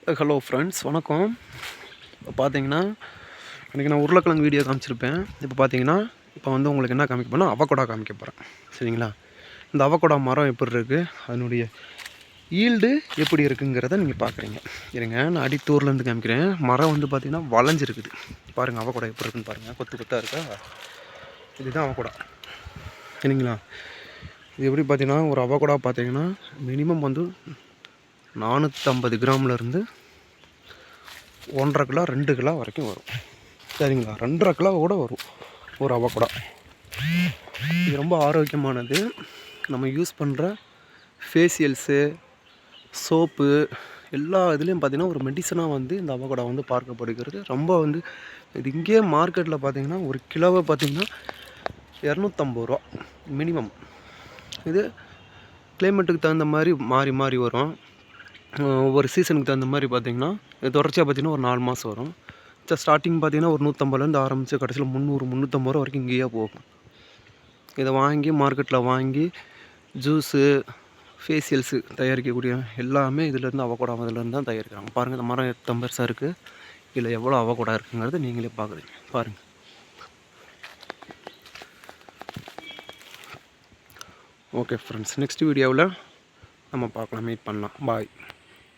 Hello friends, வணக்கம். இப்போ பார்த்தீங்கன்னா அன்றைக்கி நான் உருளைக்கிழங்கு வீடியோ காமிச்சிருப்பேன். இப்போ வந்து உங்களுக்கு என்ன காமிக்க போனால் அவகோடா காமிக்க போகிறேன். சரிங்களா? இந்த அவகோடா மரம் எப்படி இருக்குது, அதனுடைய ஈல்டு எப்படி இருக்குங்கிறத நீங்கள் பார்க்குறீங்க. இருங்க, நான் அடித்தூர்லேருந்து காமிக்கிறேன். மரம் வந்து பார்த்திங்கன்னா வளைஞ்சிருக்குது. பாருங்கள் அவகோடா எப்படி இருக்குன்னு பாருங்கள். கொத்து கொத்தாக இருக்கா? இதுதான் அவகோடா. சரிங்களா? இது எப்படி பார்த்தீங்கன்னா, ஒரு அவகோடா பார்த்தீங்கன்னா மினிமம் வந்து 450 கிராம்லேருந்து 1.5 கிலோ 2 கிலோ வரைக்கும் வரும். சரிங்களா? 2.5 கிலோ கூட வரும் ஒரு அவகோடா. இது ரொம்ப ஆரோக்கியமானது. நம்ம யூஸ் பண்ணுற ஃபேஷியல்ஸு, சோப்பு எல்லா இதுலேயும் பார்த்திங்கன்னா ஒரு மெடிசனாக வந்து இந்த அவகோடா வந்து பார்க்கப்படுகிறது. ரொம்ப வந்து இது இங்கேயே மார்க்கெட்டில் பார்த்திங்கன்னா ஒரு கிலோவை பார்த்திங்கன்னா 250 ரூபா மினிமம். இது கிளைமேட்டுக்கு தகுந்த மாதிரி மாறி மாறி வரும். ஒவ்வொரு சீசனுக்கு தகுந்த மாதிரி பார்த்திங்கன்னா தொடர்ச்சியாக பார்த்திங்கன்னா ஒரு 4 மாதம் வரும். ஸ்டார்டிங் பார்த்திங்கன்னா ஒரு 150லேருந்து ஆரம்பித்து கடைசியில் 300 350 ரூபா வரைக்கும் இங்கேயே போகும். இதை வாங்கி மார்க்கெட்டில் வாங்கி ஜூஸு, ஃபேஷியல்ஸு தயாரிக்கக்கூடிய எல்லாமே இதிலேருந்து அவகோடா இதிலேருந்து தான் தயாரிக்கிறாங்க. பாருங்கள், இந்த மரம் எத்தனை பெருசாக இருக்குது, இதில் எவ்வளோ அவகோடா இருக்குங்கிறத நீங்களே பார்க்குறீங்க. பாருங்கள். ஓகே ஃப்ரெண்ட்ஸ், நெக்ஸ்ட் வீடியோவில் நம்ம பார்க்கலாம், மீட் பண்ணலாம். பாய்.